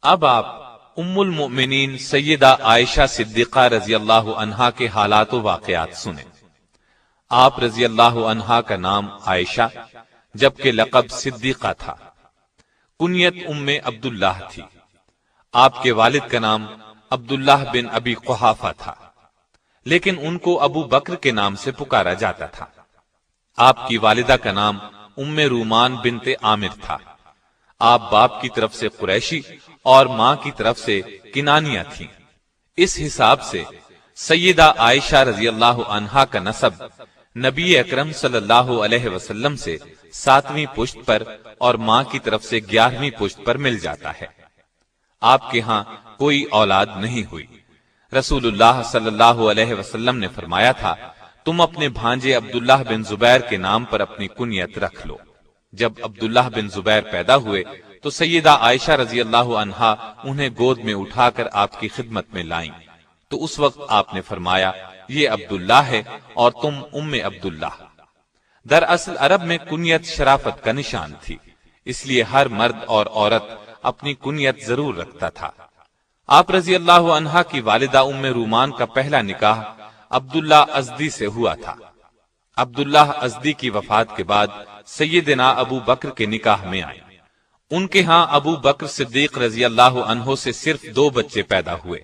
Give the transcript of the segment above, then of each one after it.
اب آپ ام المؤمنین سیدہ عائشہ صدیقہ رضی اللہ عنہا کے حالات و واقعات سنیں۔ آپ رضی اللہ عنہا کا نام عائشہ جبکہ لقب صدیقہ تھا۔ کنیت ام عبداللہ تھی۔ آپ کے والد کا نام عبداللہ بن ابی قحافہ تھا، لیکن ان کو ابو بکر کے نام سے پکارا جاتا تھا۔ آپ کی والدہ کا نام ام رومان بنت عامر تھا۔ آپ باپ کی طرف سے قریشی اور ماں کی طرف سے کنانیہ تھیں۔ اس حساب سے سیدہ عائشہ رضی اللہ عنہا کا نسب نبی اکرم صلی اللہ علیہ وسلم سے 7ویں پشت پر اور ماں کی طرف سے 11ویں پشت پر مل جاتا ہے۔ آپ کے ہاں کوئی اولاد نہیں ہوئی۔ رسول اللہ صلی اللہ علیہ وسلم نے فرمایا تھا، تم اپنے بھانجے عبداللہ بن زبیر کے نام پر اپنی کنیت رکھ لو۔ جب عبداللہ بن زبیر پیدا ہوئے تو سیدہ عائشہ رضی اللہ عنہا انہیں گود میں اٹھا کر آپ کی خدمت میں لائیں، تو اس وقت آپ نے فرمایا، یہ عبداللہ ہے اور تم ام عبداللہ۔ دراصل عرب میں کنیت شرافت کا نشان تھی، اس لیے ہر مرد اور عورت اپنی کنیت ضرور رکھتا تھا۔ آپ رضی اللہ عنہا کی والدہ ام رومان کا پہلا نکاح عبداللہ ازدی سے ہوا تھا۔ عبداللہ ازدی کی وفات کے بعد سیدنا ابو بکر کے نکاح میں آئے۔ ان کے ہاں ابو بکر صدیق رضی اللہ عنہ سے صرف 2 بچے پیدا ہوئے،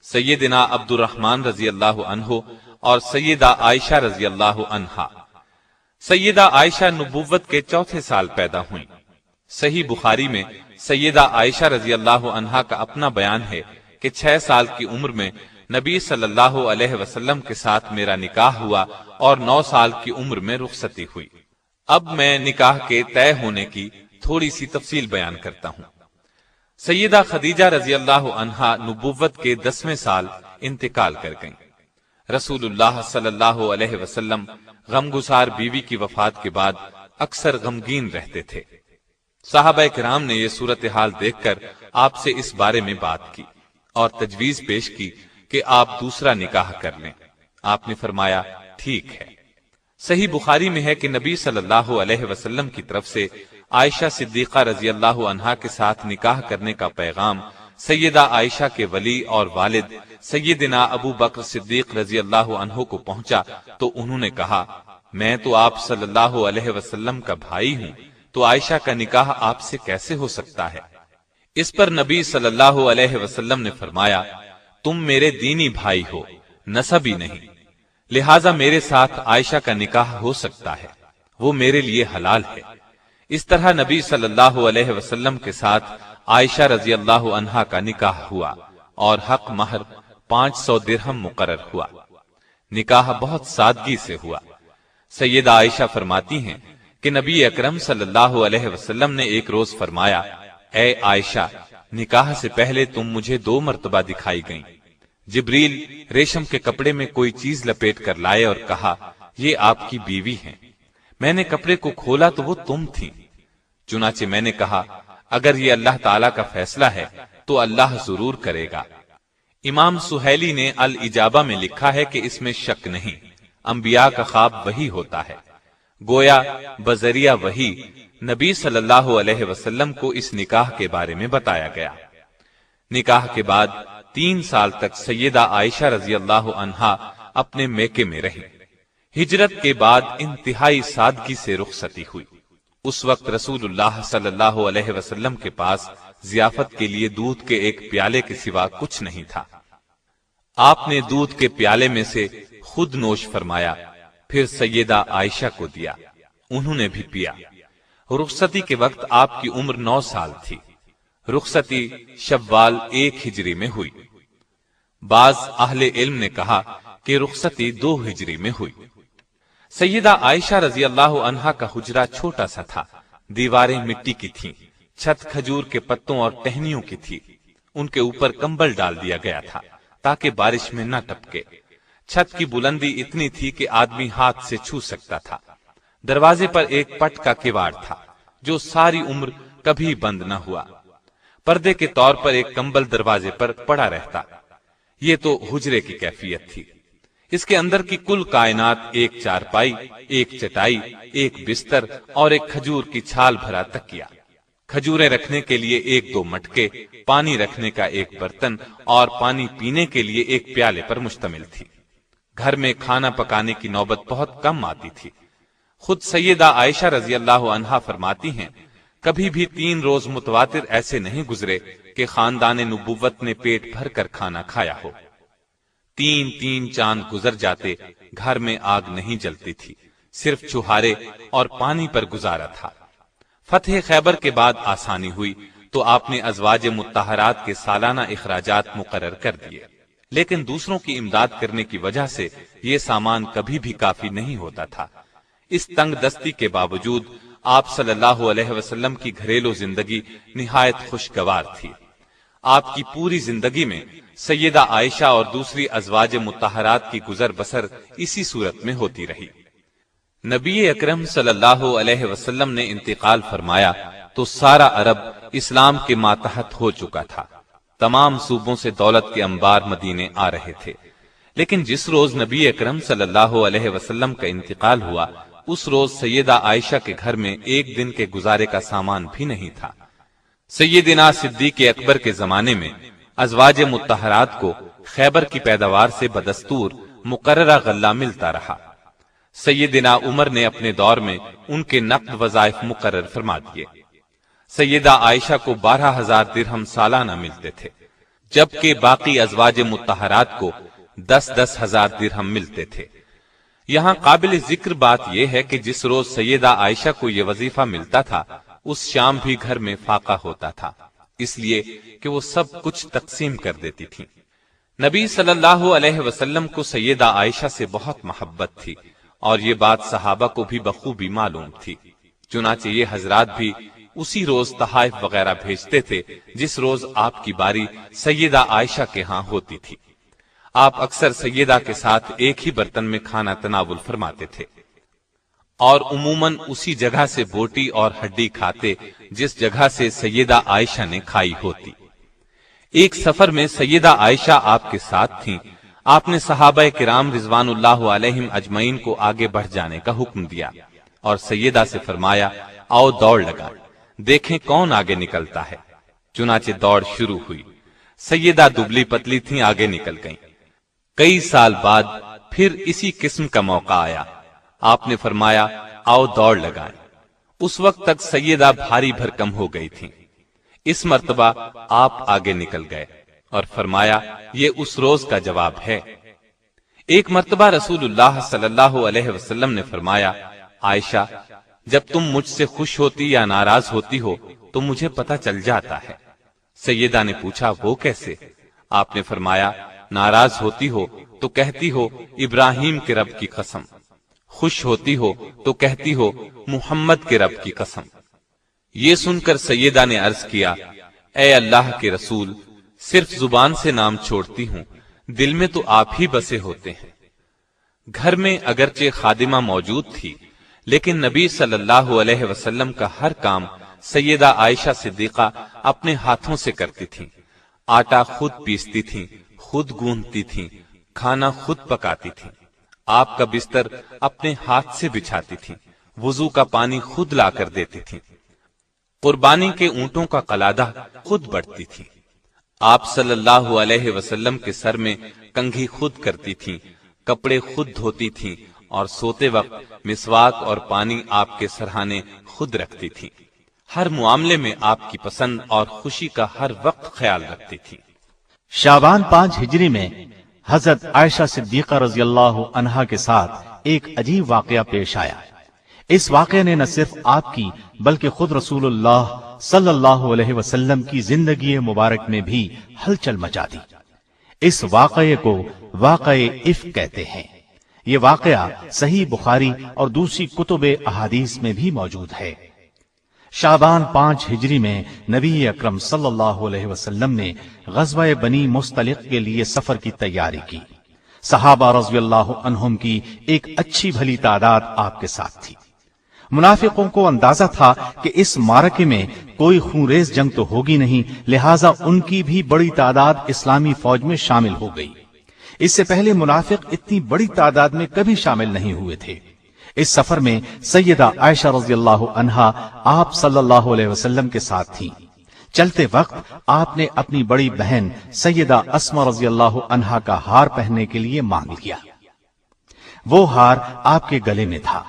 سیدنا عبد الرحمن رضی اللہ عنہ اور سیدہ عائشہ رضی اللہ عنہا۔ سیدہ عائشہ نبوت کے 4تھے سال پیدا ہوئیں۔ صحیح بخاری میں سیدہ عائشہ رضی اللہ عنہا کا اپنا بیان ہے کہ 6 سال کی عمر میں نبی صلی اللہ علیہ وسلم کے ساتھ میرا نکاح ہوا اور 9 سال کی عمر میں رخصتی ہوئی۔ اب میں نکاح کے طے ہونے کی تھوڑی سی تفصیل بیان کرتا ہوں۔ سیدہ خدیجہ رضی اللہ عنہا نبوت کے 10ویں سال انتقال کر گئیں۔ رسول اللہ صلی اللہ علیہ وسلم غمگسار بیوی کی وفات کے بعد اکثر غمگین رہتے تھے۔ صحابہ کرام نے یہ صورتحال دیکھ کر آپ سے اس بارے میں بات کی اور تجویز پیش کی کہ آپ دوسرا نکاح کر لیں۔ آپ نے فرمایا، ٹھیک ہے۔ صحیح بخاری میں ہے کہ نبی صلی اللہ علیہ وسلم کی طرف سے عائشہ صدیقہ رضی اللہ عنہا کے ساتھ نکاح کرنے کا پیغام سیدہ عائشہ کے ولی اور والد سیدنا ابو بکر صدیق رضی اللہ عنہ کو پہنچا تو انہوں نے کہا، میں تو آپ صلی اللہ علیہ وسلم کا بھائی ہوں، تو عائشہ کا نکاح آپ سے کیسے ہو سکتا ہے؟ اس پر نبی صلی اللہ علیہ وسلم نے فرمایا، تم میرے دینی بھائی ہو، نسبی نہیں، لہٰذا میرے ساتھ عائشہ کا نکاح ہو سکتا ہے، وہ میرے لیے حلال ہے۔ اس طرح نبی صلی اللہ علیہ وسلم کے ساتھ عائشہ رضی اللہ عنہا کا نکاح ہوا اور حق مہر 500 درہم مقرر ہوا۔ نکاح بہت سادگی سے ہوا۔ سیدہ عائشہ فرماتی ہیں کہ نبی اکرم صلی اللہ علیہ وسلم نے ایک روز فرمایا، اے عائشہ، نکاح سے پہلے تم مجھے 2 مرتبہ دکھائی گئیں۔ جبریل ریشم کے کپڑے میں کوئی چیز لپیٹ کر لائے اور کہا، یہ آپ کی بیوی ہیں۔ میں نے کپڑے کو کھولا تو وہ تم تھیں۔ چنانچہ میں نے کہا، اگر یہ اللہ تعالیٰ کا فیصلہ ہے تو اللہ ضرور کرے گا۔ امام سہیلی نے الاجابہ میں لکھا ہے کہ اس میں شک نہیں، انبیاء کا خواب وہی ہوتا ہے۔ گویا بذریعہ وحی نبی صلی اللہ علیہ وسلم کو اس نکاح کے بارے میں بتایا گیا۔ نکاح کے بعد 3 سال تک سیدہ عائشہ رضی اللہ عنہا اپنے میکے میں رہی۔ ہجرت کے بعد انتہائی سادگی سے رخصتی ہوئی۔ اس وقت رسول اللہ صلی اللہ علیہ وسلم کے پاس ضیافت کے لیے دودھ کے ایک پیالے کے سوا کچھ نہیں تھا۔ آپ نے دودھ کے پیالے میں سے خود نوش فرمایا، پھر سیدہ عائشہ کو دیا، انہوں نے بھی پیا۔ رخصتی کے وقت آپ کی عمر 9 سال تھی۔ رخصتی شوال 1 ہجری میں ہوئی۔ بعض اہل علم نے کہا کہ رخصتی 2 ہجری میں ہوئی۔ سیدہ عائشہ رضی اللہ عنہا کا حجرہ چھوٹا سا تھا، دیواریں مٹی کی تھیں، چھت کھجور کے پتوں اور ٹہنیوں کی تھی۔ ان کے اوپر کمبل ڈال دیا گیا تھا تاکہ بارش میں نہ ٹپکے۔ چھت کی بلندی اتنی تھی کہ آدمی ہاتھ سے چھو سکتا تھا۔ دروازے پر ایک پٹ کا کواڑ تھا جو ساری عمر کبھی بند نہ ہوا۔ پردے کے طور پر ایک کمبل دروازے پر پڑا رہتا۔ یہ تو حجرے کی کیفیت تھی۔ اس کے اندر کی کل کائنات 1 چارپائی، 1 چٹائی، 1 بستر اور 1 کھجور کی چھال بھرا تکیہ۔ کھجوریں رکھنے کے لیے 1-2 مٹکے، پانی رکھنے کا ایک برتن اور پانی پینے کے لیے ایک پیالے پر مشتمل تھی۔ گھر میں کھانا پکانے کی نوبت بہت کم آتی تھی۔ خود سیدہ عائشہ رضی اللہ عنہا فرماتی ہیں، کبھی بھی 3 روز متواتر ایسے نہیں گزرے کہ خاندان نبوت نے پیٹ بھر کر کھانا کھایا ہو۔ 3 چاند گزر جاتے، گھر میں آگ نہیں جلتی تھی، صرف چوہارے اور پانی پر گزارا تھا۔ فتح خیبر کے بعد آسانی ہوئی تو آپ نے ازواج مطہرات کے سالانہ اخراجات مقرر کر دیے، لیکن دوسروں کی امداد کرنے کی وجہ سے یہ سامان کبھی بھی کافی نہیں ہوتا تھا۔ اس تنگ دستی کے باوجود آپ صلی اللہ علیہ وسلم کی گھریلو زندگی نہایت خوشگوار تھی۔ آپ کی پوری زندگی میں سیدہ عائشہ اور دوسری ازواج مطہرات کی گزر بسر اسی صورت میں ہوتی رہی۔ نبی اکرم صلی اللہ علیہ وسلم نے انتقال فرمایا تو سارا عرب اسلام کے ماتحت ہو چکا تھا۔ تمام صوبوں سے دولت کے انبار مدینے آ رہے تھے، لیکن جس روز نبی اکرم صلی اللہ علیہ وسلم کا انتقال ہوا اس روز سیدہ عائشہ کے گھر میں ایک دن کے گزارے کا سامان بھی نہیں تھا۔ سیدنا صدیق اکبر کے زمانے میں ازواج مطہرات کو خیبر کی پیداوار سے بدستور مقررہ غلہ ملتا رہا۔ سیدنا عمر نے اپنے دور میں ان کے نقد وظائف مقرر فرما دیے۔ سیدہ عائشہ کو 12,000 درہم سالانہ ملتے تھے، جبکہ باقی ازواج مطہرات کو 10,000 درہم ملتے تھے۔ یہاں قابل ذکر بات یہ ہے کہ جس روز سیدہ عائشہ کو یہ وظیفہ ملتا تھا اس شام بھی گھر میں فاقہ ہوتا تھا، اس لیے کہ وہ سب کچھ تقسیم کر دیتی تھی۔ نبی صلی اللہ علیہ وسلم کو سیدہ عائشہ سے بہت محبت تھی اور یہ بات صحابہ کو بھی بخوبی معلوم تھی، چنانچہ یہ حضرات بھی اسی روز تحائف وغیرہ بھیجتے تھے جس روز آپ کی باری سیدہ عائشہ کے ہاں ہوتی تھی۔ آپ اکثر سیدہ کے ساتھ ایک ہی برتن میں کھانا تناول فرماتے تھے اور عموماً اسی جگہ سے بوٹی اور ہڈی کھاتے جس جگہ سے سیدہ عائشہ نے کھائی ہوتی۔ ایک سفر میں سیدہ عائشہ آپ کے ساتھ تھیں۔ آپ نے صحابہ کرام رضوان اللہ علیہم اجمعین کو آگے بڑھ جانے کا حکم دیا اور سیدہ سے فرمایا، آؤ دوڑ لگائیں، دیکھیں کون آگے نکلتا ہے۔ چنانچہ دوڑ شروع ہوئی۔ سیدہ دبلی پتلی تھیں، آگے نکل گئیں۔ کئی سال بعد پھر اسی قسم کا موقع آیا۔ آپ نے فرمایا، آؤ دوڑ لگائیں۔ اس وقت تک سیدہ بھاری بھرکم ہو گئی تھیں۔ اس مرتبہ آپ آگے نکل گئے اور فرمایا، یہ اس روز کا جواب ہے۔ ایک مرتبہ رسول اللہ صلی اللہ علیہ وسلم نے فرمایا، عائشہ، جب تم مجھ سے خوش ہوتی یا ناراض ہوتی ہو تو مجھے پتہ چل جاتا ہے۔ سیدہ نے پوچھا، وہ کیسے؟ آپ نے فرمایا، ناراض ہوتی ہو تو کہتی ہو ابراہیم کے رب کی قسم، خوش ہوتی ہو تو کہتی ہو محمد کے رب کی قسم۔ یہ سن کر سیدہ نے عرض کیا، اے اللہ کے رسول، صرف زبان سے نام چھوڑتی ہوں، دل میں تو آپ ہی بسے ہوتے ہیں۔ گھر میں اگرچہ خادمہ موجود تھی لیکن نبی صلی اللہ علیہ وسلم کا ہر کام سیدہ عائشہ صدیقہ اپنے ہاتھوں سے کرتی تھیں۔ آٹا خود پیستی تھیں، خود گوندتی تھیں، کھانا خود پکاتی تھیں، آپ کا بستر اپنے ہاتھ سے بچھاتی تھیں، وضو کا پانی خود لا کر دیتی تھیں، قربانی کے اونٹوں کا قلادہ خود بڑھتی تھیں، آپ صلی اللہ علیہ وسلم کے سر میں کنگھی خود کرتی تھیں، کپڑے خود دھوتی تھیں اور سوتے وقت مسواک اور پانی آپ کے سرہانے خود رکھتی تھیں۔ ہر معاملے میں آپ کی پسند اور خوشی کا ہر وقت خیال رکھتی تھی۔ شعبان 5 ہجری میں حضرت عائشہ صدیقہ رضی اللہ عنہا کے ساتھ ایک عجیب واقعہ پیش آیا۔ اس واقعے نے نہ صرف آپ کی بلکہ خود رسول اللہ صلی اللہ علیہ وسلم کی زندگی مبارک میں بھی ہلچل مچا دی۔ اس واقعے کو واقعہ افک کہتے ہیں۔ یہ واقعہ صحیح بخاری اور دوسری کتب احادیث میں بھی موجود ہے۔ شعبان 5 ہجری میں نبی اکرم صلی اللہ علیہ وسلم نے غزوہ بنی مستلق کے لیے سفر کی تیاری کی۔ صحابہ رضی اللہ عنہم کی ایک اچھی بھلی تعداد آپ کے ساتھ تھی۔ منافقوں کو اندازہ تھا کہ اس معرکے میں کوئی خونریز جنگ تو ہوگی نہیں، لہٰذا ان کی بھی بڑی تعداد اسلامی فوج میں شامل ہو گئی۔ اس سے پہلے منافق اتنی بڑی تعداد میں کبھی شامل نہیں ہوئے تھے۔ اس سفر میں سیدہ عائشہ رضی اللہ عنہا آپ صلی اللہ علیہ وسلم کے ساتھ تھیں۔ چلتے وقت آپ نے اپنی بڑی بہن سیدہ اسما رضی اللہ عنہا کا ہار پہننے کے لیے مانگ لیا۔ وہ ہار آپ کے گلے میں تھا۔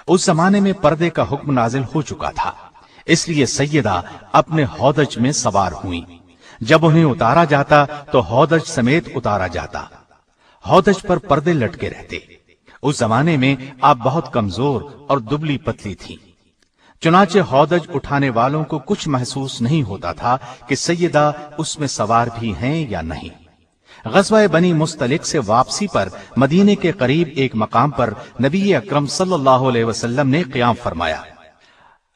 اس زمانے میں پردے کا حکم نازل ہو چکا تھا، اس لیے سیدہ اپنے ہودج میں سوار ہوئیں۔ جب انہیں اتارا جاتا تو ہودج سمیت اتارا جاتا۔ ہودج پر پردے لٹکے رہتے۔ اس زمانے میں آپ بہت کمزور اور دبلی پتلی تھی، چنانچہ ہودج اٹھانے والوں کو کچھ محسوس نہیں ہوتا تھا کہ سیدہ اس میں سوار بھی ہیں یا نہیں۔ غزوہ بنی مستلق سے واپسی پر مدینے کے قریب ایک مقام پر نبی اکرم صلی اللہ علیہ وسلم نے قیام فرمایا۔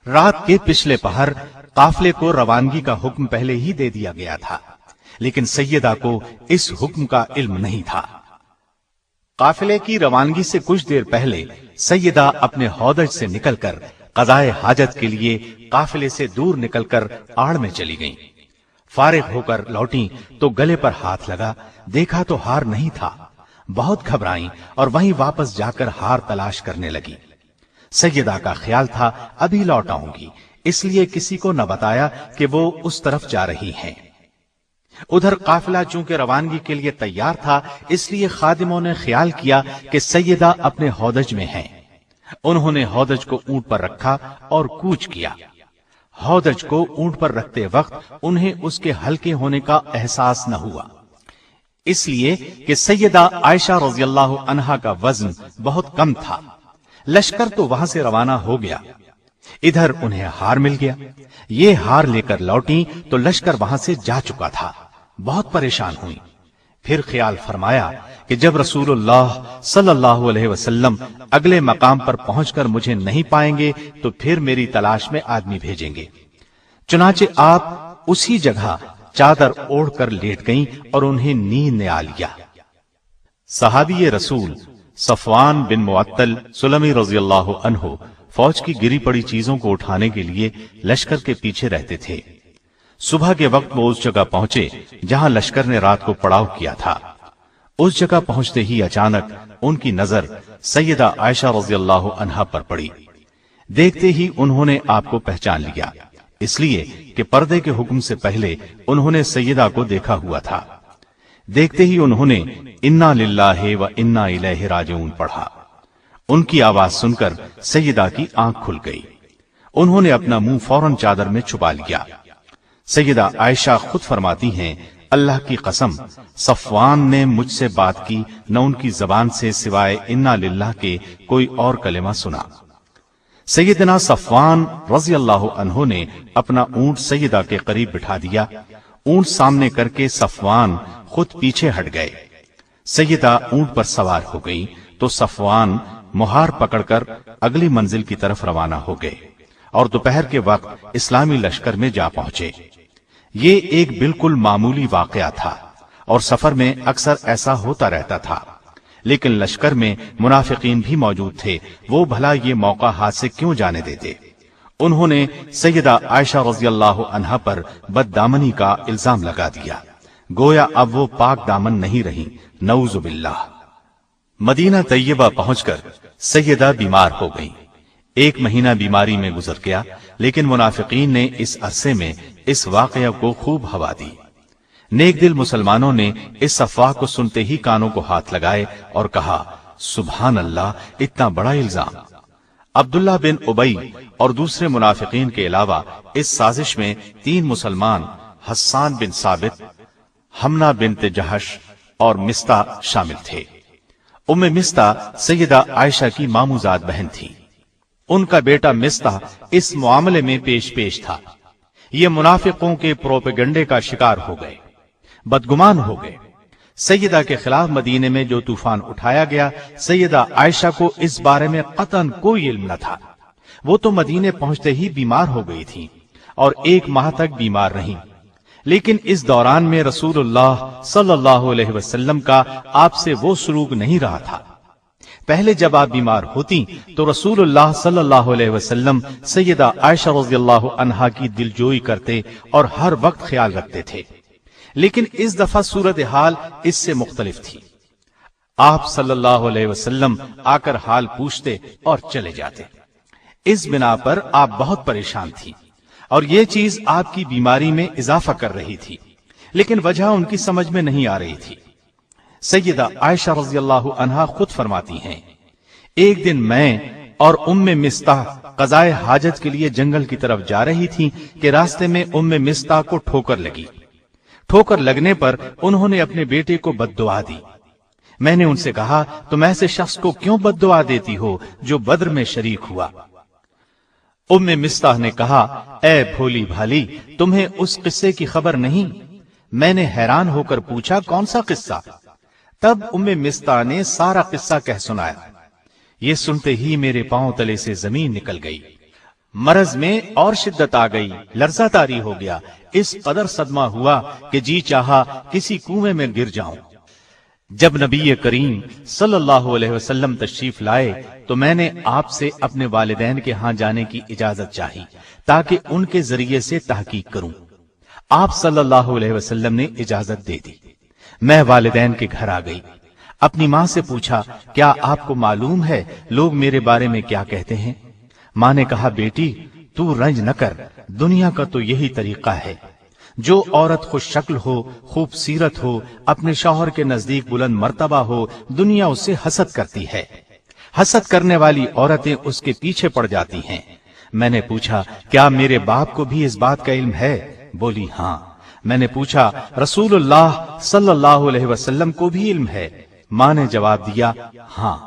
رات کے پچھلے پہر قافلے کو روانگی کا حکم پہلے ہی دے دیا گیا تھا، لیکن سیدہ کو اس حکم کا علم نہیں تھا۔ قافلے کی روانگی سے کچھ دیر پہلے سیدہ اپنے ہودج سے نکل کر قضائے حاجت کے لیے قافلے سے دور نکل کر آڑ میں چلی گئیں۔ فارغ ہو کر لوٹیں تو گلے پر ہاتھ لگا، دیکھا تو ہار نہیں تھا۔ بہت گھبرائیں اور وہیں واپس جا کر ہار تلاش کرنے لگی۔ سیدہ کا خیال تھا ابھی لوٹ آؤں گی، اس لیے کسی کو نہ بتایا کہ وہ اس طرف جا رہی ہیں۔ ادھر قافلہ چونکہ روانگی کے لیے تیار تھا، اس لیے خادموں نے خیال کیا کہ سیدہ اپنے ہودج میں ہیں۔ انہوں نے ہودج کو اونٹ پر رکھا اور کوچ کیا۔ ہودج کو اونٹ پر رکھتے وقت انہیں اس کے ہلکے ہونے کا احساس نہ ہوا، اس لیے کہ سیدہ عائشہ رضی اللہ عنہا کا وزن بہت کم تھا۔ لشکر تو وہاں سے روانہ ہو گیا، ادھر انہیں ہار مل گیا۔ یہ ہار لے کر لوٹیں تو لشکر وہاں سے جا چکا تھا۔ بہت پریشان ہوئی۔ پھر خیال فرمایا کہ جب رسول اللہ صلی اللہ علیہ وسلم اگلے مقام پر پہنچ کر مجھے نہیں پائیں گے تو پھر میری تلاش میں آدمی بھیجیں گے۔ چنانچہ آپ اسی جگہ چادر اوڑھ کر لیٹ گئیں اور انہیں نیند نے آ لیا۔ صحابی رسول صفوان بن معطل سلمی رضی اللہ عنہ فوج کی گری پڑی چیزوں کو اٹھانے کے لیے لشکر کے پیچھے رہتے تھے۔ صبح کے وقت وہ اس جگہ پہنچے جہاں لشکر نے رات کو پڑاؤ کیا تھا۔ اس جگہ پہنچتے ہی اچانک ان کی نظر سیدہ عائشہ رضی اللہ عنہا پر پڑی۔ دیکھتے ہی انہوں نے آپ کو پہچان لیا، اس لیے کہ پردے کے حکم سے پہلے انہوں نے سیدہ کو دیکھا ہوا تھا۔ دیکھتے ہی انہوں نے انا للہ و انا الیہ راجعون پڑھا۔ ان کی آواز سن کر سیدہ کی آنکھ کھل گئی۔ انہوں نے اپنا منہ فوراً چادر میں چھپا لیا۔ سیدہ عائشہ خود فرماتی ہیں، اللہ کی قسم صفوان نے مجھ سے بات کی، نہ ان کی زبان سے سوائے انا للہ کے کوئی اور کلمہ سنا۔ سیدنا صفوان رضی اللہ عنہ نے اپنا اونٹ سیدہ کے قریب بٹھا دیا۔ اونٹ سامنے کر کے صفوان خود پیچھے ہٹ گئے۔ سیدہ اونٹ پر سوار ہو گئی تو صفوان مہار پکڑ کر اگلی منزل کی طرف روانہ ہو گئے اور دوپہر کے وقت اسلامی لشکر میں جا پہنچے۔ یہ ایک بالکل معمولی واقعہ تھا اور سفر میں اکثر ایسا ہوتا رہتا تھا، لیکن لشکر میں منافقین بھی موجود تھے، وہ بھلا یہ موقع ہاتھ سے کیوں جانے دیتے؟ انہوں نے سیدہ عائشہ رضی اللہ عنہا پر بددامنی کا الزام لگا دیا، گویا اب وہ پاک دامن نہیں رہی، نعوذ باللہ۔ مدینہ طیبہ پہنچ کر سیدہ بیمار ہو گئی۔ 1 مہینہ بیماری میں گزر گیا، لیکن منافقین نے اس عرصے میں اس واقعہ کو خوب ہوا دی۔ نیک دل مسلمانوں نے اس افواہ کو سنتے ہی کانوں کو ہاتھ لگائے اور کہا، سبحان اللہ، اتنا بڑا الزام۔ عبداللہ بن ابی اور دوسرے منافقین کے علاوہ اس سازش میں 3 مسلمان حسان بن ثابت، حمنہ بنت جہش اور مستہ شامل تھے۔ ام مستہ سیدہ عائشہ کی ماموزاد بہن تھی۔ ان کا بیٹا مستہ اس معاملے میں پیش تھا۔ یہ منافقوں کے پروپیگنڈے کا شکار ہو گئے، بدگمان ہو گئے۔ سیدہ کے خلاف مدینے میں جو طوفان اٹھایا گیا، سیدہ عائشہ کو اس بارے میں قطعاً کوئی علم نہ تھا۔ وہ تو مدینے پہنچتے ہی بیمار ہو گئی تھی اور 1 ماہ تک بیمار رہیں، لیکن اس دوران میں رسول اللہ صلی اللہ علیہ وسلم کا آپ سے وہ سلوک نہیں رہا تھا۔ پہلے جب آپ بیمار ہوتی تو رسول اللہ صلی اللہ علیہ وسلم سیدہ عائشہ رضی اللہ عنہا کی دلجوئی کرتے اور ہر وقت خیال رکھتے تھے، لیکن اس دفعہ صورتحال اس سے مختلف تھی۔ آپ صلی اللہ علیہ وسلم آ کر حال پوچھتے اور چلے جاتے۔ اس بنا پر آپ بہت پریشان تھی اور یہ چیز آپ کی بیماری میں اضافہ کر رہی تھی، لیکن وجہ ان کی سمجھ میں نہیں آ رہی تھی۔ سیدہ عائشہ رضی اللہ عنہا خود فرماتی ہیں، ایک دن میں اور ام مستح قضائے حاجت کے لیے جنگل کی طرف جا رہی تھی کہ راستے میں ام مستح کو ٹھوکر لگی۔ ٹھوکر لگنے پر انہوں نے اپنے بیٹے کو بد دعا دی۔ میں نے ان سے کہا، تم ایسے شخص کو کیوں بد دعا دیتی ہو جو بدر میں شریک ہوا؟ ام مستح نے کہا، اے بھولی بھالی، تمہیں اس قصے کی خبر نہیں؟ میں نے حیران ہو کر پوچھا، کون سا قصہ؟ تب ام مستح نے سارا قصہ کہہ سنایا۔ یہ سنتے ہی میرے پاؤں تلے سے زمین نکل گئی، مرض میں اور شدت آ گئی، لرزہ طاری ہو گیا، اس قدر صدمہ ہوا کہ جی چاہا کسی کنویں میں گر جاؤں۔ جب نبی کریم صلی اللہ علیہ وسلم تشریف لائے تو میں نے آپ سے اپنے والدین کے ہاں جانے کی اجازت چاہی تاکہ ان کے ذریعے سے تحقیق کروں۔ آپ صلی اللہ علیہ وسلم نے اجازت دے دی۔ میں والدین کے گھر آ گئی، اپنی ماں سے پوچھا، کیا آپ کو معلوم ہے لوگ میرے بارے میں کیا کہتے ہیں؟ ماں نے کہا، بیٹی تو رنج نہ کر، دنیا کا تو یہی طریقہ ہے، جو عورت خوش شکل ہو، خوبصورت ہو، اپنے شوہر کے نزدیک بلند مرتبہ ہو، دنیا اس سے حسد کرتی ہے، حسد کرنے والی عورتیں اس کے پیچھے پڑ جاتی ہیں۔ میں نے پوچھا، کیا میرے باپ کو بھی اس بات کا علم ہے؟ بولی، ہاں۔ میں نے پوچھا، رسول اللہ صلی اللہ علیہ وسلم کو بھی علم ہے؟ ماں نے جواب دیا، ہاں۔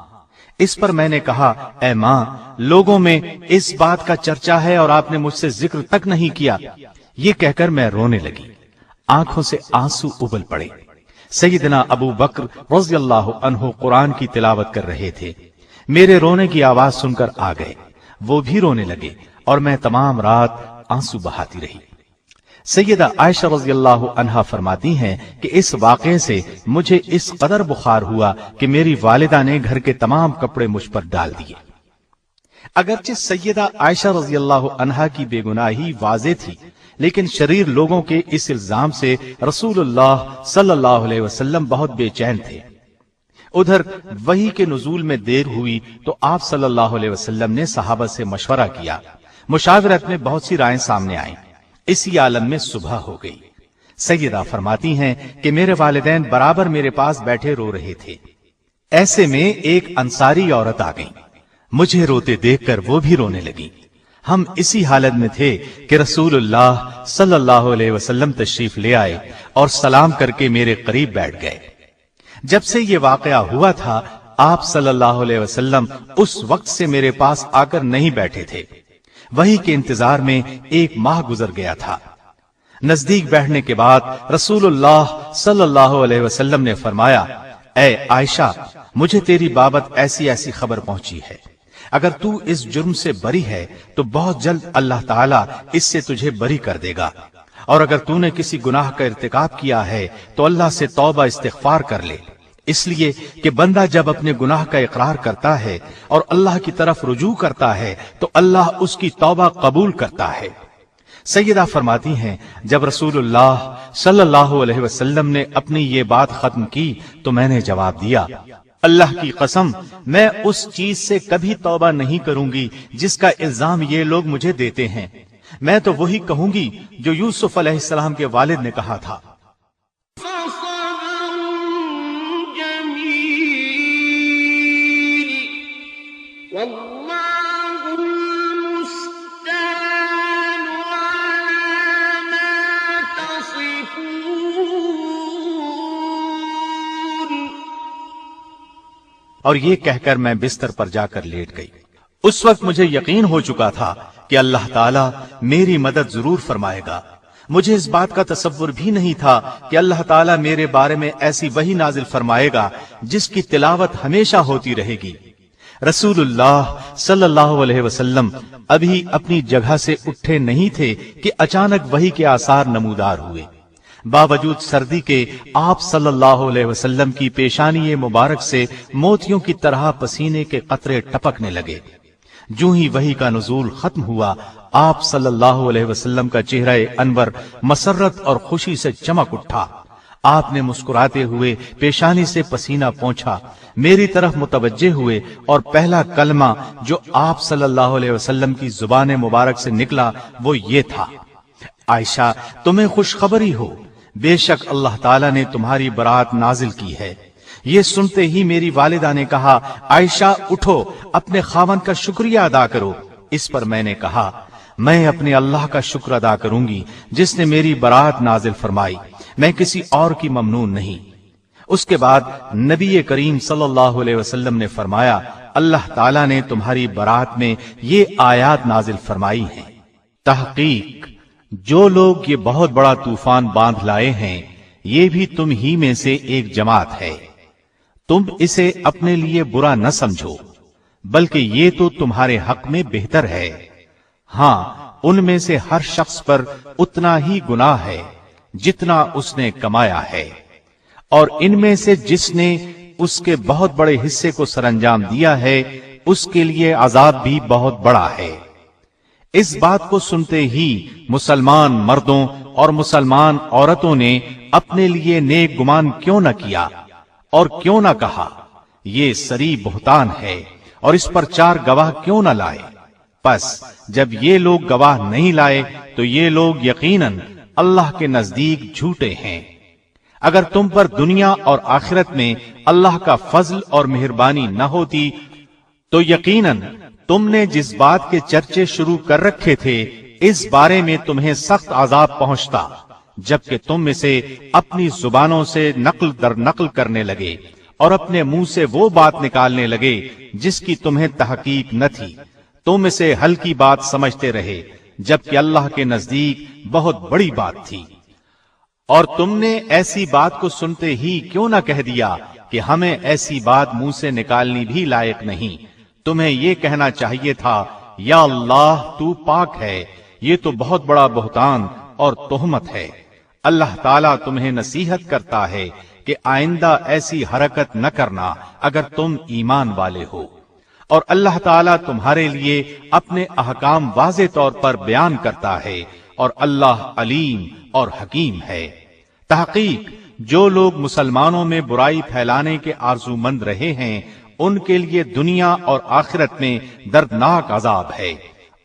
اس پر میں نے کہا، اے ماں، لوگوں میں اس بات کا چرچا ہے اور آپ نے مجھ سے ذکر تک نہیں کیا۔ یہ کہہ کر میں رونے لگی، آنکھوں سے آنسو ابل پڑے۔ سیدنا ابو بکر رضی اللہ عنہ قرآن کی تلاوت کر رہے تھے، میرے رونے کی آواز سن کر آ گئے، وہ بھی رونے لگے اور میں تمام رات آنسو بہاتی رہی۔ سیدہ عائشہ رضی اللہ عنہا فرماتی ہیں کہ اس واقعے سے مجھے اس قدر بخار ہوا کہ میری والدہ نے گھر کے تمام کپڑے مجھ پر ڈال دیے۔ اگرچہ سیدہ عائشہ رضی اللہ عنہا کی بے گناہی واضح تھی، لیکن شریر لوگوں کے اس الزام سے رسول اللہ صلی اللہ علیہ وسلم بہت بے چین تھے۔ ادھر وحی کے نزول میں دیر ہوئی تو آپ صلی اللہ علیہ وسلم نے صحابہ سے مشورہ کیا، مشاورت میں بہت سی رائیں سامنے آئیں، اسی عالم میں صبح ہو گئی۔ سیدہ فرماتی ہیں کہ میرے والدین برابر میرے پاس بیٹھے رو رہے تھے، ایسے میں ایک انصاری عورت آ گئی، مجھے روتے دیکھ کر وہ بھی رونے لگی۔ ہم اسی حالت میں تھے کہ رسول اللہ صلی اللہ علیہ وسلم تشریف لے آئے اور سلام کر کے میرے قریب بیٹھ گئے۔ جب سے یہ واقعہ ہوا تھا، آپ صلی اللہ علیہ وسلم اس وقت سے میرے پاس آ کر نہیں بیٹھے تھے۔ وحی کے انتظار میں 1 ماہ گزر گیا تھا۔ نزدیک بیٹھنے کے بعد رسول اللہ صلی اللہ علیہ وسلم نے فرمایا، اے عائشہ، مجھے تیری بابت ایسی ایسی خبر پہنچی ہے، اگر تو اس جرم سے بری ہے تو بہت جلد اللہ تعالیٰ اس سے تجھے بری کر دے گا، اور اگر تو نے کسی گناہ کا ارتکاب کیا ہے تو اللہ سے توبہ استغفار کر لے، اس لیے کہ بندہ جب اپنے گناہ کا اقرار کرتا ہے اور اللہ کی طرف رجوع کرتا ہے تو اللہ اس کی توبہ قبول کرتا ہے۔ سیدہ فرماتی ہیں، جب رسول اللہ صلی اللہ علیہ وسلم نے اپنی یہ بات ختم کی تو میں نے جواب دیا، اللہ کی قسم، میں اس چیز سے کبھی توبہ نہیں کروں گی جس کا الزام یہ لوگ مجھے دیتے ہیں۔ میں تو وہی کہوں گی جو یوسف علیہ السلام کے والد نے کہا تھا۔ اور یہ کہہ کر میں بستر پر جا کر لیٹ گئی۔ اس وقت مجھے یقین ہو چکا تھا کہ اللہ تعالیٰ میری مدد ضرور فرمائے گا۔ مجھے اس بات کا تصور بھی نہیں تھا کہ اللہ تعالیٰ میرے بارے میں ایسی وحی نازل فرمائے گا جس کی تلاوت ہمیشہ ہوتی رہے گی۔ رسول اللہ صلی اللہ علیہ وسلم ابھی اپنی جگہ سے اٹھے نہیں تھے کہ اچانک وحی کے آثار نمودار ہوئے۔ باوجود سردی کے آپ صلی اللہ علیہ وسلم کی پیشانی مبارک سے موتیوں کی طرح پسینے کے قطرے ٹپکنے لگے۔ جو ہی وحی کا نزول ختم ہوا، آپ صلی اللہ علیہ وسلم کا چہرہ انور مسرت اور خوشی سے چمک اٹھا۔ آپ نے مسکراتے ہوئے پیشانی سے پسینہ پونچھا، میری طرف متوجہ ہوئے اور پہلا کلمہ جو آپ صلی اللہ علیہ وسلم کی زبان مبارک سے نکلا وہ یہ تھا: عائشہ تمہیں خوشخبری ہو، بے شک اللہ تعالیٰ نے تمہاری برات نازل کی ہے۔ یہ سنتے ہی میری والدہ نے کہا، عائشہ اٹھو، اپنے خاوند کا شکریہ ادا کرو۔ اس پر میں نے کہا، میں اپنے اللہ کا شکر ادا کروں گی جس نے میری برات نازل فرمائی، میں کسی اور کی ممنون نہیں۔ اس کے بعد نبی کریم صلی اللہ علیہ وسلم نے فرمایا، اللہ تعالیٰ نے تمہاری برات میں یہ آیات نازل فرمائی ہیں: تحقیق جو لوگ یہ بہت بڑا طوفان باندھ لائے ہیں یہ بھی تم ہی میں سے ایک جماعت ہے، تم اسے اپنے لیے برا نہ سمجھو بلکہ یہ تو تمہارے حق میں بہتر ہے۔ ہاں ان میں سے ہر شخص پر اتنا ہی گناہ ہے جتنا اس نے کمایا ہے، اور ان میں سے جس نے اس کے بہت بڑے حصے کو سر انجام دیا ہے اس کے لیے عذاب بھی بہت بڑا ہے۔ اس بات کو سنتے ہی مسلمان مردوں اور مسلمان عورتوں نے اپنے لیے نیک گمان کیوں نہ کیا اور کیوں نہ کہا، یہ سری بہتان ہے، اور اس پر 4 گواہ کیوں نہ لائے؟ پس جب یہ لوگ گواہ نہیں لائے تو یہ لوگ یقیناً اللہ کے نزدیک جھوٹے ہیں۔ اگر تم پر دنیا اور آخرت میں اللہ کا فضل اور مہربانی نہ ہوتی تو یقیناً تم نے جس بات کے چرچے شروع کر رکھے تھے اس بارے میں تمہیں سخت عذاب پہنچتا، جبکہ تم اسے اپنی زبانوں سے نقل در نقل کرنے لگے اور اپنے منہ سے وہ بات نکالنے لگے جس کی تمہیں تحقیق نہ تھی۔ تم اسے ہلکی بات سمجھتے رہے جبکہ اللہ کے نزدیک بہت بڑی بات تھی۔ اور تم نے ایسی بات کو سنتے ہی کیوں نہ کہہ دیا کہ ہمیں ایسی بات منہ سے نکالنی بھی لائق نہیں؟ تمہیں یہ کہنا چاہیے تھا، یا اللہ تو پاک ہے، یہ تو بہت بڑا بہتان اور تہمت ہے۔ اللہ تعالیٰ تمہیں نصیحت کرتا ہے کہ آئندہ ایسی حرکت نہ کرنا اگر تم ایمان والے ہو، اور اللہ تعالیٰ تمہارے لیے اپنے احکام واضح طور پر بیان کرتا ہے، اور اللہ علیم اور حکیم ہے۔ تحقیق جو لوگ مسلمانوں میں برائی پھیلانے کے آرزو مند رہے ہیں ان کے لیے دنیا اور آخرت میں دردناک عذاب ہے،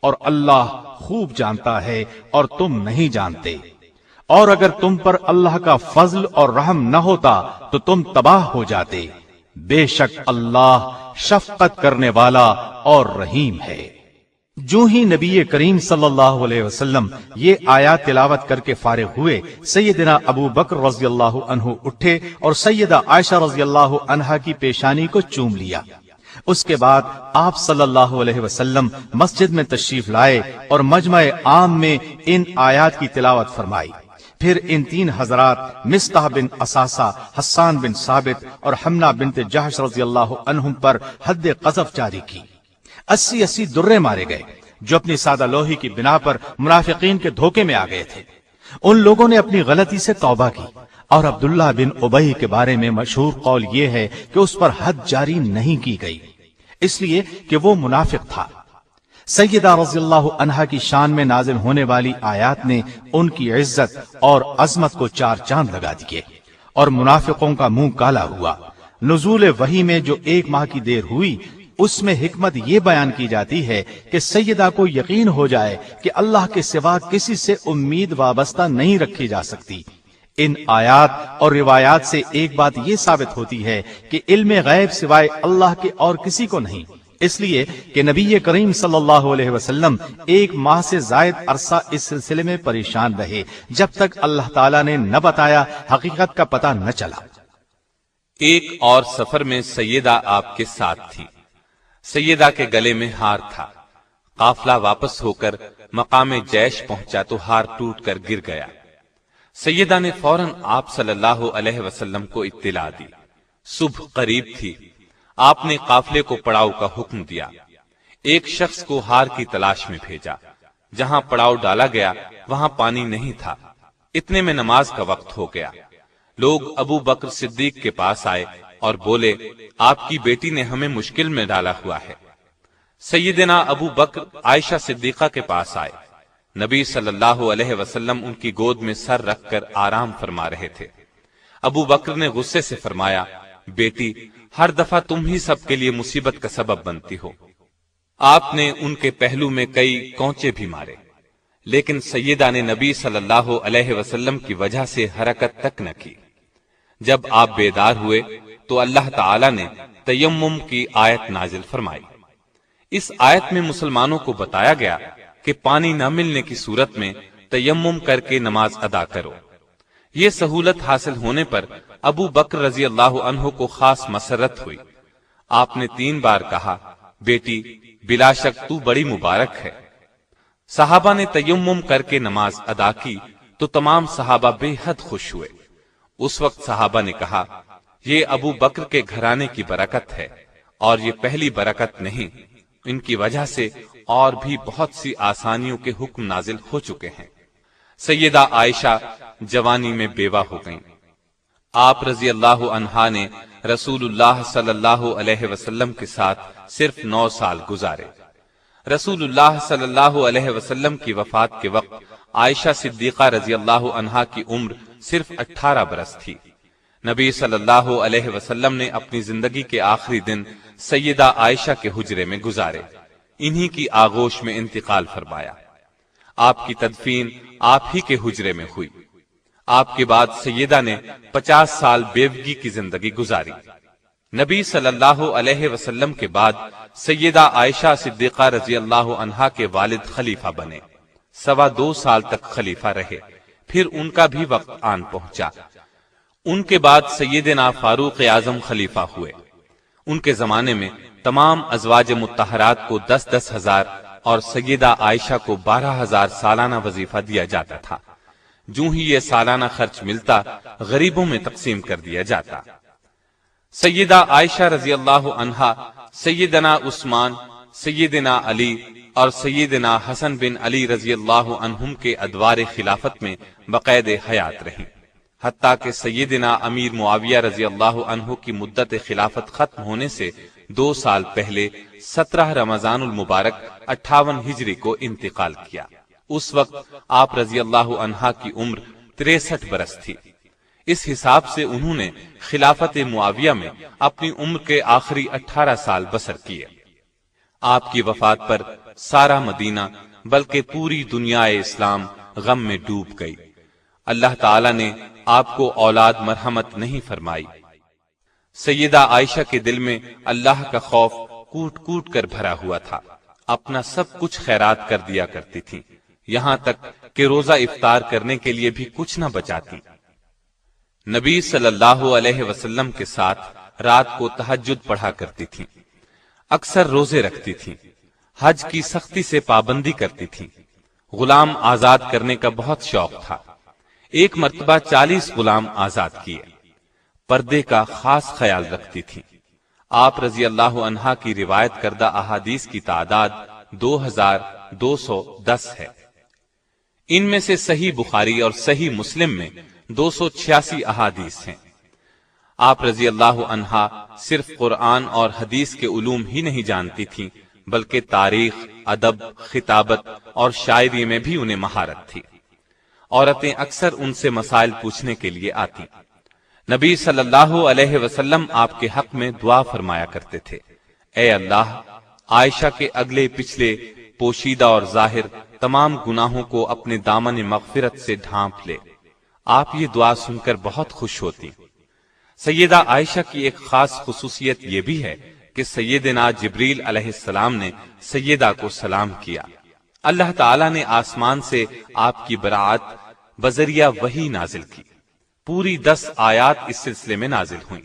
اور اللہ خوب جانتا ہے اور تم نہیں جانتے۔ اور اگر تم پر اللہ کا فضل اور رحم نہ ہوتا تو تم تباہ ہو جاتے، بے شک اللہ شفقت کرنے والا اور رحیم ہے۔ جو ہی نبی کریم صلی اللہ علیہ وسلم یہ آیات تلاوت کر کے فارغ ہوئے، سیدنا ابو بکر رضی اللہ عنہ اٹھے اور سیدہ عائشہ رضی اللہ عنہا کی پیشانی کو چوم لیا۔ اس کے بعد آپ صلی اللہ علیہ وسلم مسجد میں تشریف لائے اور مجمع عام میں ان آیات کی تلاوت فرمائی۔ پھر ان 3 حضرات مصطح بن اساسہ، حسان بن ثابت اور حمنہ بنت جحش رضی اللہ عنہم پر حد قذف جاری کی۔ 80 درے مارے گئے جو اپنی سادہ لوہی کی بنا پر منافقین کے دھوکے میں آ گئے تھے۔ ان لوگوں نے اپنی غلطی سے توبہ کی، اور عبداللہ بن ابی کے بارے میں مشہور قول یہ ہے کہ اس پر حد جاری نہیں کی گئی، اس لیے کہ وہ منافق تھا۔ سیدہ رضی اللہ عنہا کی شان میں نازل ہونے والی آیات نے ان کی عزت اور عظمت کو 4 چاند لگا دیے، اور منافقوں کا منہ کالا ہوا۔ نزول وحی میں جو 1 ماہ کی دیر ہوئی اس میں حکمت یہ بیان کی جاتی ہے کہ سیدہ کو یقین ہو جائے کہ اللہ کے سوا کسی سے امید وابستہ نہیں رکھی جا سکتی۔ ان آیات اور روایات سے ایک بات یہ ثابت ہوتی ہے کہ علم غیب سوائے اللہ کے اور کسی کو نہیں، اس لیے کہ نبی کریم صلی اللہ علیہ وسلم 1 ماہ سے زائد عرصہ اس سلسلے میں پریشان رہے جب تک اللہ تعالیٰ نے نہ بتایا، حقیقت کا پتہ نہ چلا۔ ایک اور سفر میں سیدہ آپ کے ساتھ تھی۔ سیدہ کے گلے میں ہار تھا۔ قافلہ واپس ہو کر مقام جیش پہنچا تو ہار ٹوٹ کر گر گیا۔ سیدہ نے فوراً آپ صلی اللہ علیہ وسلم کو اطلاع دی۔ صبح قریب تھی۔ آپ نے قافلے کو پڑاؤ کا حکم دیا۔ ایک شخص کو ہار کی تلاش میں بھیجا۔ جہاں پڑاؤ ڈالا گیا وہاں پانی نہیں تھا۔ اتنے میں نماز کا وقت ہو گیا۔ لوگ ابو بکر صدیق کے پاس آئے اور بولے، آپ کی بیٹی نے ہمیں مشکل میں ڈالا ہوا ہے۔ سیدنا ابو بکر عائشہ صدیقہ کے پاس آئے۔ نبی صلی اللہ علیہ وسلم ان کی گود میں سر رکھ کر آرام فرما رہے تھے۔ ابو بکر نے غصے سے فرمایا، بیٹی، ہر دفعہ تم ہی سب کے لیے مصیبت کا سبب بنتی ہو۔ آپ نے ان کے پہلو میں کئی کونچے بھی مارے، لیکن سیدہ نے نبی صلی اللہ علیہ وسلم کی وجہ سے حرکت تک نہ کی۔ جب آپ بیدار ہوئے تو اللہ تعالی نے تیمم کی آیت نازل فرمائی۔ اس آیت میں مسلمانوں کو بتایا گیا کہ پانی نہ ملنے کی صورت میں تیمم کر کے نماز ادا کرو۔ یہ سہولت حاصل ہونے پر ابو بکر رضی اللہ عنہ کو خاص مسرت ہوئی۔ آپ نے 3 بار کہا، بیٹی، بلا شک تو بڑی مبارک ہے۔ صحابہ نے تیمم کر کے نماز ادا کی تو تمام صحابہ بے حد خوش ہوئے۔ اس وقت صحابہ نے کہا، یہ ابو بکر کے گھرانے کی برکت ہے، اور یہ پہلی برکت نہیں، ان کی وجہ سے اور بھی بہت سی آسانیوں کے حکم نازل ہو چکے ہیں۔ سیدہ عائشہ جوانی میں بیوہ ہو گئیں۔ آپ رضی اللہ عنہا نے رسول اللہ صلی اللہ علیہ وسلم کے ساتھ صرف 9 سال گزارے۔ رسول اللہ صلی اللہ علیہ وسلم کی وفات کے وقت عائشہ صدیقہ رضی اللہ عنہا کی عمر صرف 18 برس تھی۔ نبی صلی اللہ علیہ وسلم نے اپنی زندگی کے آخری دن سیدہ عائشہ کے حجرے میں گزارے، انہی کی آغوش میں انتقال فرمایا۔ آپ کی تدفین آپ ہی کے حجرے میں ہوئی۔ آپ کے بعد سیدہ نے 50 سال بیوگی کی زندگی گزاری۔ نبی صلی اللہ علیہ وسلم کے بعد سیدہ عائشہ صدیقہ رضی اللہ عنہا کے والد خلیفہ بنے، 2.25 سال تک خلیفہ رہے، پھر ان کا بھی وقت آن پہنچا۔ ان کے بعد سیدنا فاروق اعظم خلیفہ ہوئے۔ ان کے زمانے میں تمام ازواج مطہرات کو 10-10 ہزار اور سیدہ عائشہ کو 12,000 سالانہ وظیفہ دیا جاتا تھا۔ جو ہی یہ سالانہ خرچ ملتا غریبوں میں تقسیم کر دیا جاتا۔ سیدہ عائشہ رضی اللہ عنہا سیدنا عثمان، سیدنا علی اور سیدنا حسن بن علی رضی اللہ عنہم کے ادوار خلافت میں بقید حیات رہیں، حتیٰ کہ سیدنا امیر معاویہ رضی اللہ عنہ کی مدت خلافت ختم ہونے سے 2 سال پہلے 17 رمضان المبارک 58 ہجری کو انتقال کیا۔ اس وقت آپ رضی اللہ عنہا کی عمر 63 برس تھی۔ اس حساب سے انہوں نے خلافت معاویہ میں اپنی عمر کے آخری 18 سال بسر کیے۔ آپ کی وفات پر سارا مدینہ بلکہ پوری دنیا اسلام غم میں ڈوب گئی۔ اللہ تعالی نے آپ کو اولاد مرحمت نہیں فرمائی۔ سیدہ عائشہ کے دل میں اللہ کا خوف کوٹ کوٹ کر بھرا ہوا تھا، اپنا سب کچھ خیرات کر دیا کرتی تھی، یہاں تک کہ روزہ افطار کرنے کے لیے بھی کچھ نہ بچاتی۔ نبی صلی اللہ علیہ وسلم کے ساتھ رات کو تہجد پڑھا کرتی تھی، اکثر روزے رکھتی تھی، حج کی سختی سے پابندی کرتی تھی، غلام آزاد کرنے کا بہت شوق تھا۔ ایک مرتبہ 40 غلام آزاد کیے۔ پردے کا خاص خیال رکھتی تھی۔ آپ رضی اللہ عنہا کی روایت کردہ احادیث کی تعداد 2210 ہے۔ ان میں سے صحیح بخاری اور صحیح مسلم میں 286 احادیث ہیں۔ آپ رضی اللہ عنہا صرف قرآن اور حدیث کے علوم ہی نہیں جانتی تھیں، بلکہ تاریخ، ادب، خطابت اور شاعری میں بھی انہیں مہارت تھی۔ عورتیں اکثر ان سے مسائل پوچھنے کے لیے آتی۔ نبی صلی اللہ علیہ وسلم آپ کے حق میں دعا فرمایا کرتے تھے، اے اللہ، عائشہ کے اگلے پچھلے، پوشیدہ اور ظاہر تمام گناہوں کو اپنے دامن مغفرت سے ڈھانپ لے۔ آپ یہ دعا سن کر بہت خوش ہوتی۔ سیدہ عائشہ کی ایک خاص خصوصیت یہ بھی ہے کہ سیدنا جبریل علیہ السلام نے سیدہ کو سلام کیا۔ اللہ تعالیٰ نے آسمان سے آپ کی برات بذریعہ وحی نازل کی۔ پوری 10 آیات اس سلسلے میں نازل ہوئیں۔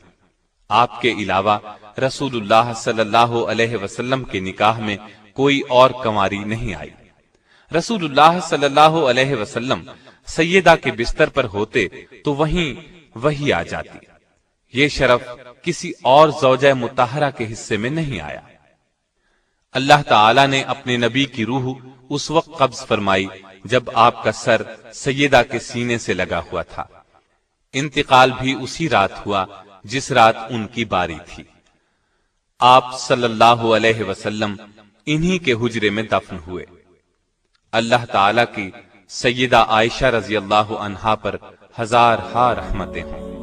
آپ کے علاوہ رسول اللہ صلی اللہ علیہ وسلم کے نکاح میں کوئی اور کنواری نہیں آئی۔ رسول اللہ صلی اللہ علیہ وسلم سیدہ کے بستر پر ہوتے تو وہیں وحی آ جاتی۔ یہ شرف کسی اور زوجہ مطہرہ کے حصے میں نہیں آیا۔ اللہ تعالی نے اپنے نبی کی روح اس وقت قبض فرمائی جب آپ کا سر سیدہ کے سینے سے لگا ہوا تھا۔ انتقال بھی اسی رات ہوا جس رات ان کی باری تھی۔ آپ صلی اللہ علیہ وسلم انہی کے حجرے میں دفن ہوئے۔ اللہ تعالی کی سیدہ عائشہ رضی اللہ عنہا پر ہزارہا رحمتیں ہوں۔